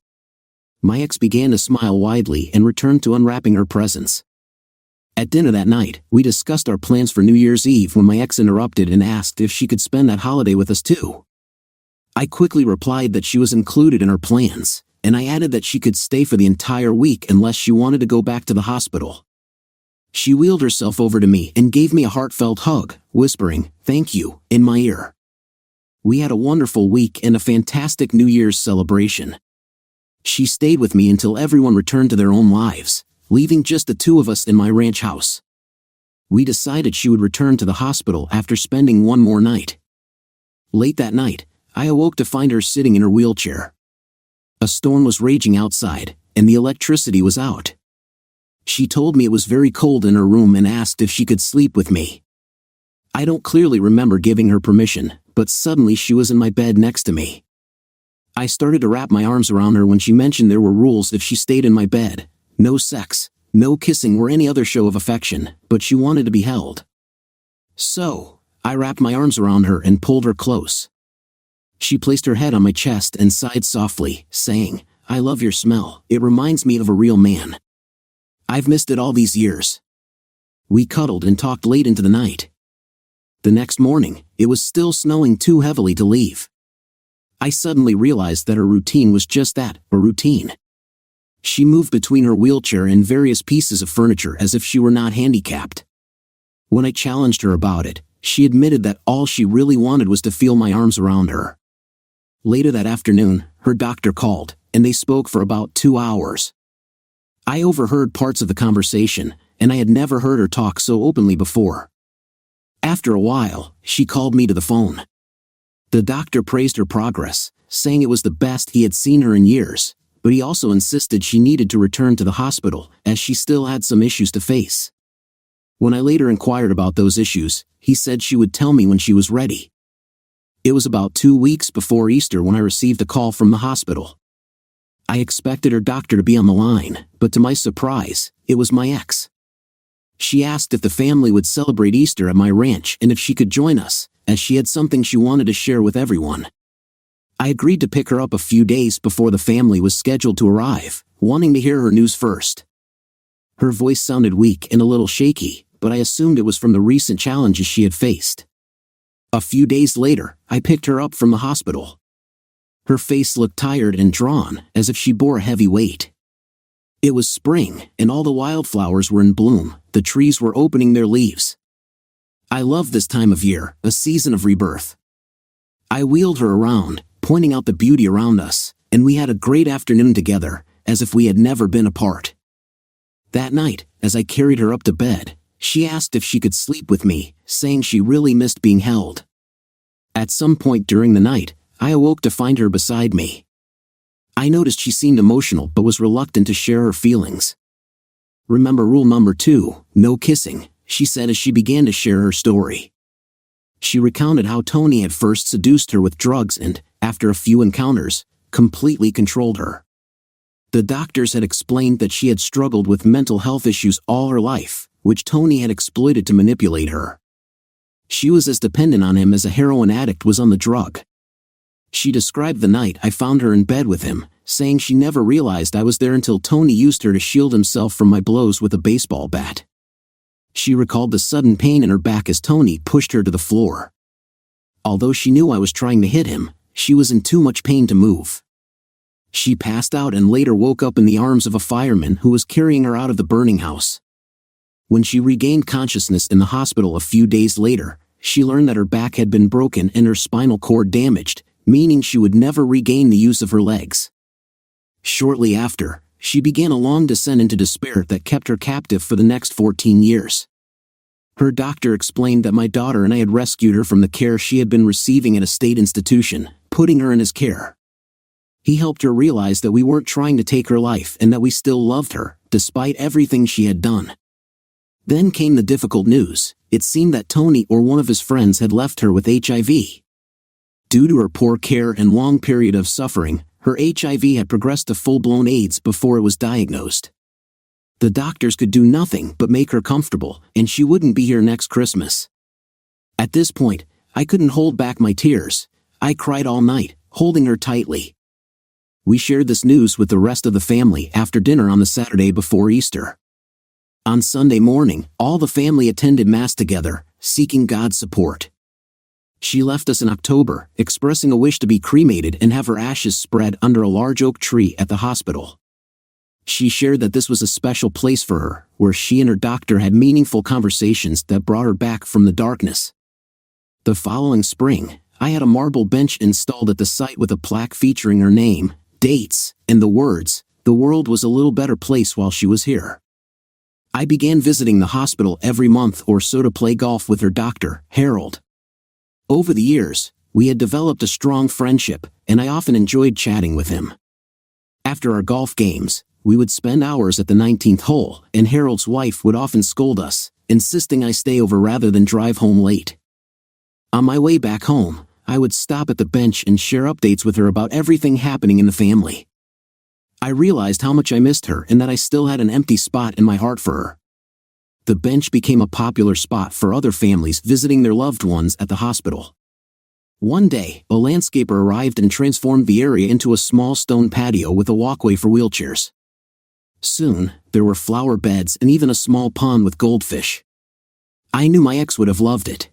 Speaker 1: My ex began to smile widely and returned to unwrapping her presents. At dinner that night, we discussed our plans for New Year's Eve when my ex interrupted and asked if she could spend that holiday with us too. I quickly replied that she was included in our plans, and I added that she could stay for the entire week unless she wanted to go back to the hospital. She wheeled herself over to me and gave me a heartfelt hug, whispering, "Thank you," in my ear. We had a wonderful week and a fantastic New Year's celebration. She stayed with me until everyone returned to their own lives, leaving just the two of us in my ranch house. We decided she would return to the hospital after spending one more night. Late that night, I awoke to find her sitting in her wheelchair. A storm was raging outside, and the electricity was out. She told me it was very cold in her room and asked if she could sleep with me. I don't clearly remember giving her permission, but suddenly she was in my bed next to me. I started to wrap my arms around her when she mentioned there were rules if she stayed in my bed: no sex, no kissing or any other show of affection, but she wanted to be held. So, I wrapped my arms around her and pulled her close. She placed her head on my chest and sighed softly, saying, "I love your smell, it reminds me of a real man. I've missed it all these years." We cuddled and talked late into the night. The next morning, it was still snowing too heavily to leave. I suddenly realized that her routine was just that, a routine. She moved between her wheelchair and various pieces of furniture as if she were not handicapped. When I challenged her about it, she admitted that all she really wanted was to feel my arms around her. Later that afternoon, her doctor called, and they spoke for about 2 hours. I overheard parts of the conversation, and I had never heard her talk so openly before. After a while, she called me to the phone. The doctor praised her progress, saying it was the best he had seen her in years, but he also insisted she needed to return to the hospital, as she still had some issues to face. When I later inquired about those issues, he said she would tell me when she was ready. It was about 2 weeks before Easter when I received a call from the hospital. I expected her doctor to be on the line, but to my surprise, it was my ex. She asked if the family would celebrate Easter at my ranch and if she could join us, as she had something she wanted to share with everyone. I agreed to pick her up a few days before the family was scheduled to arrive, wanting to hear her news first. Her voice sounded weak and a little shaky, but I assumed it was from the recent challenges she had faced. A few days later, I picked her up from the hospital. Her face looked tired and drawn, as if she bore a heavy weight. It was spring, and all the wildflowers were in bloom, the trees were opening their leaves. I loved this time of year, a season of rebirth. I wheeled her around, pointing out the beauty around us, and we had a great afternoon together, as if we had never been apart. That night, as I carried her up to bed, she asked if she could sleep with me, saying she really missed being held. At some point during the night, I awoke to find her beside me. I noticed she seemed emotional but was reluctant to share her feelings. "Remember rule number 2, no kissing," she said as she began to share her story. She recounted how Tony had first seduced her with drugs and, after a few encounters, completely controlled her. The doctors had explained that she had struggled with mental health issues all her life, which Tony had exploited to manipulate her. She was as dependent on him as a heroin addict was on the drug. She described the night I found her in bed with him, saying she never realized I was there until Tony used her to shield himself from my blows with a baseball bat. She recalled the sudden pain in her back as Tony pushed her to the floor. Although she knew I was trying to hit him, she was in too much pain to move. She passed out and later woke up in the arms of a fireman who was carrying her out of the burning house. When she regained consciousness in the hospital a few days later, she learned that her back had been broken and her spinal cord damaged, meaning she would never regain the use of her legs. Shortly after, she began a long descent into despair that kept her captive for the next 14 years. Her doctor explained that my daughter and I had rescued her from the care she had been receiving at a state institution, putting her in his care. He helped her realize that we weren't trying to take her life and that we still loved her, despite everything she had done. Then came the difficult news. It seemed that Tony or one of his friends had left her with HIV. Due to her poor care and long period of suffering, her HIV had progressed to full-blown AIDS before it was diagnosed. The doctors could do nothing but make her comfortable, and she wouldn't be here next Christmas. At this point, I couldn't hold back my tears. I cried all night, holding her tightly. We shared this news with the rest of the family after dinner on the Saturday before Easter. On Sunday morning, all the family attended Mass together, seeking God's support. She left us in October, expressing a wish to be cremated and have her ashes spread under a large oak tree at the hospital. She shared that this was a special place for her, where she and her doctor had meaningful conversations that brought her back from the darkness. The following spring, I had a marble bench installed at the site with a plaque featuring her name, dates, and the words, "The world was a little better place while she was here." I began visiting the hospital every month or so to play golf with her doctor, Harold. Over the years, we had developed a strong friendship, and I often enjoyed chatting with him. After our golf games, we would spend hours at the 19th hole, and Harold's wife would often scold us, insisting I stay over rather than drive home late. On my way back home, I would stop at the bench and share updates with her about everything happening in the family. I realized how much I missed her and that I still had an empty spot in my heart for her. The bench became a popular spot for other families visiting their loved ones at the hospital. One day, a landscaper arrived and transformed the area into a small stone patio with a walkway for wheelchairs. Soon, there were flower beds and even a small pond with goldfish. I knew my ex would have loved it.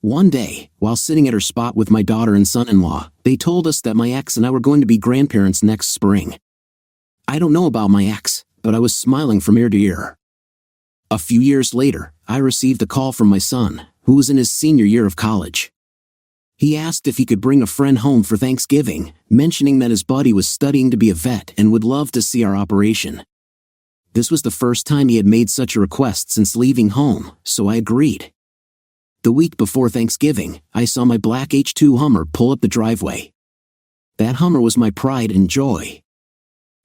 Speaker 1: One day, while sitting at her spot with my daughter and son-in-law, they told us that my ex and I were going to be grandparents next spring. I don't know about my ex, but I was smiling from ear to ear. A few years later, I received a call from my son, who was in his senior year of college. He asked if he could bring a friend home for Thanksgiving, mentioning that his buddy was studying to be a vet and would love to see our operation. This was the first time he had made such a request since leaving home, so I agreed. The week before Thanksgiving, I saw my black H2 Hummer pull up the driveway. That Hummer was my pride and joy.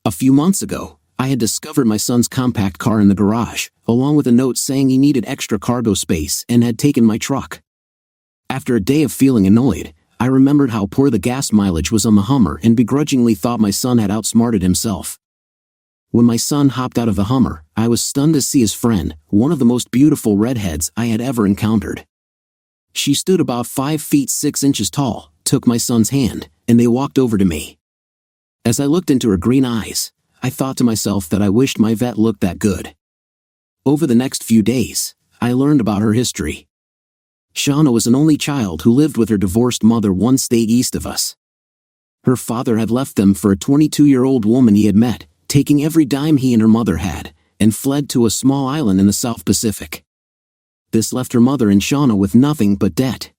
Speaker 1: A few months ago, I had discovered my son's compact car in the garage, along with a note saying he needed extra cargo space and had taken my truck. After a day of feeling annoyed, I remembered how poor the gas mileage was on the Hummer and begrudgingly thought my son had outsmarted himself. When my son hopped out of the Hummer, I was stunned to see his friend, one of the most beautiful redheads I had ever encountered. She stood about 5 feet 6 inches tall, took my son's hand, and they walked over to me. As I looked into her green eyes, I thought to myself that I wished my vet looked that good. Over the next few days, I learned about her history. Shauna was an only child who lived with her divorced mother 1 state east of us. Her father had left them for a 22-year-old woman he had met, taking every dime he and her mother had, and fled to a small island in the South Pacific. This left her mother and Shauna with nothing but debt.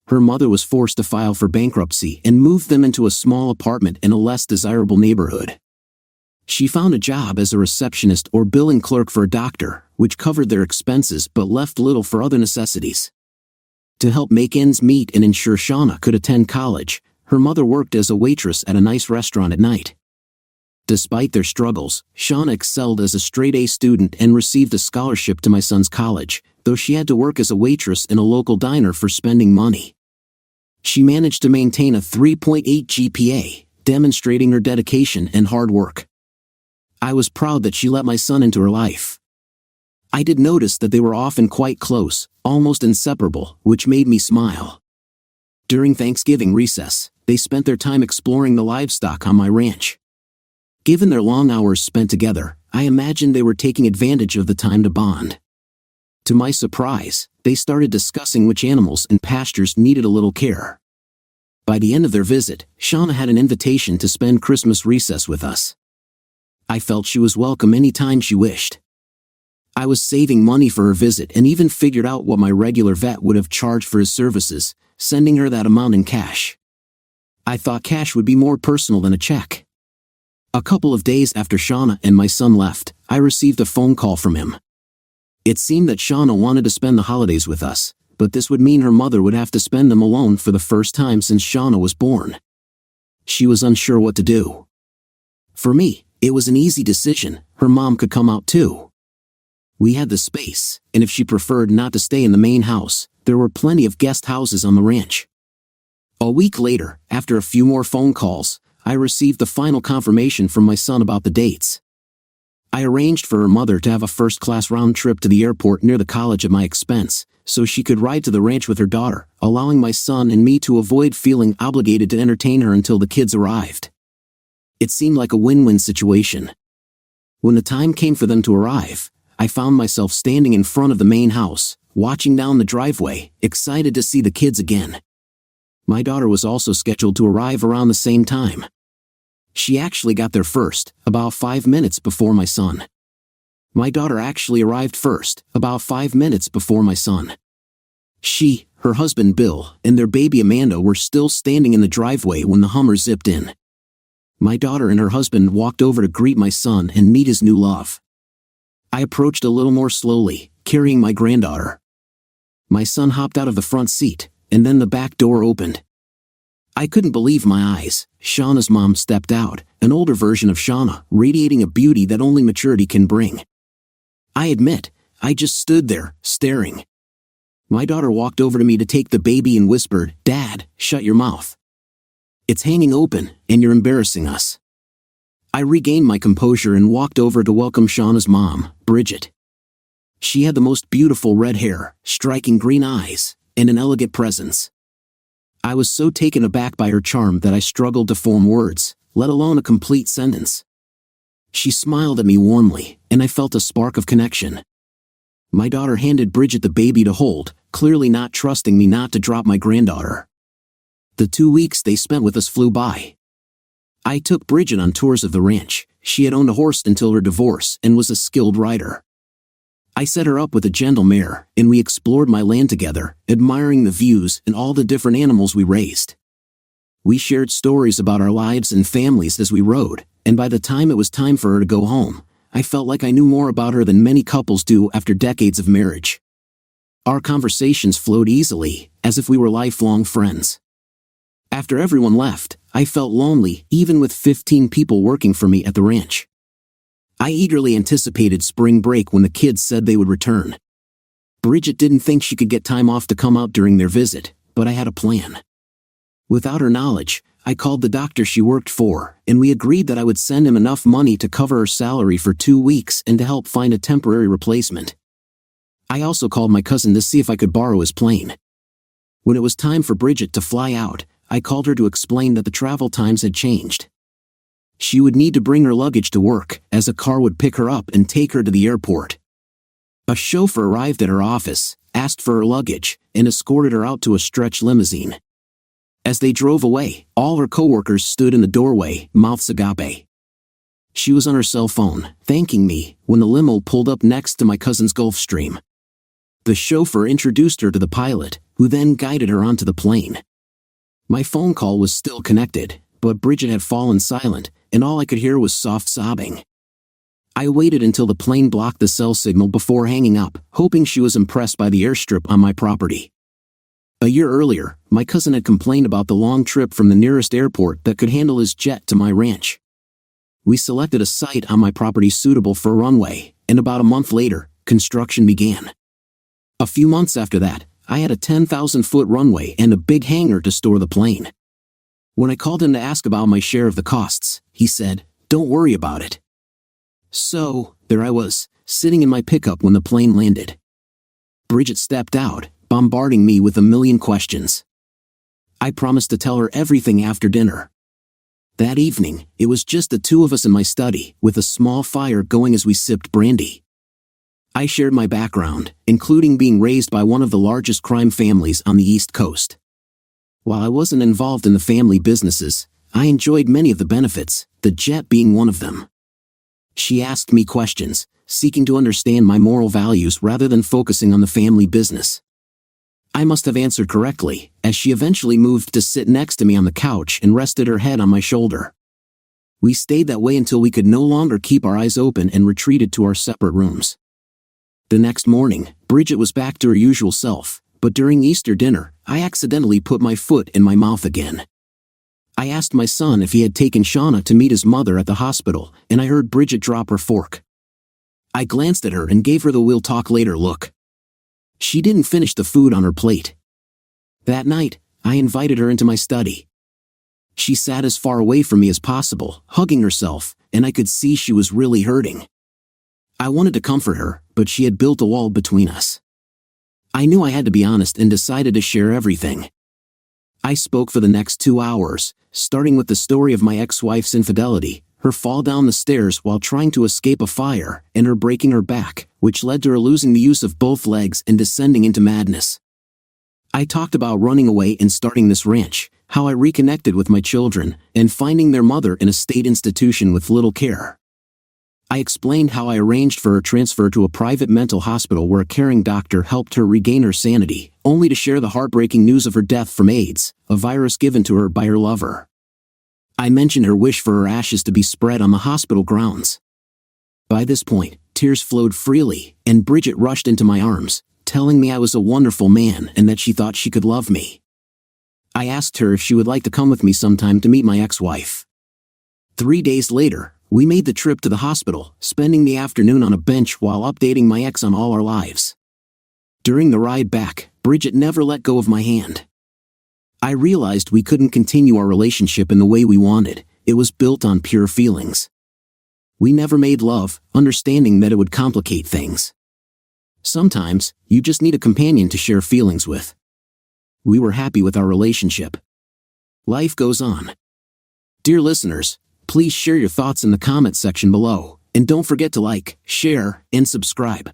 Speaker 1: Her mother was forced to file for bankruptcy and moved them into a small apartment in a less desirable neighborhood. She found a job as a receptionist or billing clerk for a doctor, which covered their expenses but left little for other necessities. To help make ends meet and ensure Shauna could attend college, her mother worked as a waitress at a nice restaurant at night. Despite their struggles, Shauna excelled as a straight-A student and received a scholarship to my son's college, though she had to work as a waitress in a local diner for spending money. She managed to maintain a 3.8 GPA, demonstrating her dedication and hard work. I was proud that she let my son into her life. I did notice that they were often quite close, almost inseparable, which made me smile. During Thanksgiving recess, they spent their time exploring the livestock on my ranch. Given their long hours spent together, I imagined they were taking advantage of the time to bond. To my surprise, they started discussing which animals and pastures needed a little care. By the end of their visit, Shauna had an invitation to spend Christmas recess with us. I felt she was welcome any time she wished. I was saving money for her visit and even figured out what my regular vet would have charged for his services, sending her that amount in cash. I thought cash would be more personal than a check. A couple of days after Shauna and my son left, I received a phone call from him. It seemed that Shauna wanted to spend the holidays with us, but this would mean her mother would have to spend them alone for the first time since Shauna was born. She was unsure what to do. For me, it was an easy decision. Her mom could come out too. We had the space, and if she preferred not to stay in the main house, there were plenty of guest houses on the ranch. A week later, after a few more phone calls, I received the final confirmation from my son about the dates. I arranged for her mother to have a first-class round trip to the airport near the college at my expense, so she could ride to the ranch with her daughter, allowing my son and me to avoid feeling obligated to entertain her until the kids arrived. It seemed like a win-win situation. When the time came for them to arrive, I found myself standing in front of the main house, watching down the driveway, excited to see the kids again. My daughter was also scheduled to arrive around the same time. She actually got there first, about 5 minutes before my son. My daughter actually arrived first, about 5 minutes before my son. She, her husband Bill, and their baby Amanda were still standing in the driveway when the Hummer zipped in. My daughter and her husband walked over to greet my son and meet his new love. I approached a little more slowly, carrying my granddaughter. My son hopped out of the front seat, and then the back door opened. I couldn't believe my eyes. Shauna's mom stepped out, an older version of Shauna, radiating a beauty that only maturity can bring. I admit, I just stood there, staring. My daughter walked over to me to take the baby and whispered, "Dad, shut your mouth. It's hanging open, and you're embarrassing us." I regained my composure and walked over to welcome Shauna's mom, Bridget. She had the most beautiful red hair, striking green eyes, and an elegant presence. I was so taken aback by her charm that I struggled to form words, let alone a complete sentence. She smiled at me warmly, and I felt a spark of connection. My daughter handed Bridget the baby to hold, clearly not trusting me not to drop my granddaughter. The 2 weeks they spent with us flew by. I took Bridget on tours of the ranch. She had owned a horse until her divorce and was a skilled rider. I set her up with a gentle mare, and we explored my land together, admiring the views and all the different animals we raised. We shared stories about our lives and families as we rode, and by the time it was time for her to go home, I felt like I knew more about her than many couples do after decades of marriage. Our conversations flowed easily, as if we were lifelong friends. After everyone left, I felt lonely, even with 15 people working for me at the ranch. I eagerly anticipated spring break when the kids said they would return. Bridget didn't think she could get time off to come out during their visit, but I had a plan. Without her knowledge, I called the doctor she worked for, and we agreed that I would send him enough money to cover her salary for 2 weeks and to help find a temporary replacement. I also called my cousin to see if I could borrow his plane. When it was time for Bridget to fly out, I called her to explain that the travel times had changed. She would need to bring her luggage to work, as a car would pick her up and take her to the airport. A chauffeur arrived at her office, asked for her luggage, and escorted her out to a stretch limousine. As they drove away, all her coworkers stood in the doorway, mouths agape. She was on her cell phone, thanking me, when the limo pulled up next to my cousin's Gulfstream. The chauffeur introduced her to the pilot, who then guided her onto the plane. My phone call was still connected, but Bridget had fallen silent, and all I could hear was soft sobbing. I waited until the plane blocked the cell signal before hanging up, hoping she was impressed by the airstrip on my property. A year earlier, my cousin had complained about the long trip from the nearest airport that could handle his jet to my ranch. We selected a site on my property suitable for a runway, and about a month later, construction began. A few months after that, I had a 10,000-foot runway and a big hangar to store the plane. When I called him to ask about my share of the costs, he said, "Don't worry about it." So, there I was, sitting in my pickup when the plane landed. Bridget stepped out, bombarding me with a million questions. I promised to tell her everything after dinner. That evening, it was just the two of us in my study, with a small fire going as we sipped brandy. I shared my background, including being raised by one of the largest crime families on the East Coast. While I wasn't involved in the family businesses, I enjoyed many of the benefits, the jet being one of them. She asked me questions, seeking to understand my moral values rather than focusing on the family business. I must have answered correctly, as she eventually moved to sit next to me on the couch and rested her head on my shoulder. We stayed that way until we could no longer keep our eyes open and retreated to our separate rooms. The next morning, Bridget was back to her usual self, but during Easter dinner, I accidentally put my foot in my mouth again. I asked my son if he had taken Shauna to meet his mother at the hospital, and I heard Bridget drop her fork. I glanced at her and gave her the "we'll talk later" look. She didn't finish the food on her plate. That night, I invited her into my study. She sat as far away from me as possible, hugging herself, and I could see she was really hurting. I wanted to comfort her, but she had built a wall between us. I knew I had to be honest and decided to share everything. I spoke for the next 2 hours, starting with the story of my ex-wife's infidelity, her fall down the stairs while trying to escape a fire, and her breaking her back, which led to her losing the use of both legs and descending into madness. I talked about running away and starting this ranch, how I reconnected with my children, and finding their mother in a state institution with little care. I explained how I arranged for her transfer to a private mental hospital where a caring doctor helped her regain her sanity, only to share the heartbreaking news of her death from AIDS, a virus given to her by her lover. I mentioned her wish for her ashes to be spread on the hospital grounds. By this point, tears flowed freely, and Bridget rushed into my arms, telling me I was a wonderful man and that she thought she could love me. I asked her if she would like to come with me sometime to meet my ex-wife. 3 days later, we made the trip to the hospital, spending the afternoon on a bench while updating my ex on all our lives. During the ride back, Bridget never let go of my hand. I realized we couldn't continue our relationship in the way we wanted. It was built on pure feelings. We never made love, understanding that it would complicate things. Sometimes, you just need a companion to share feelings with. We were happy with our relationship. Life goes on. Dear listeners, please share your thoughts in the comment section below, and don't forget to like, share, and subscribe.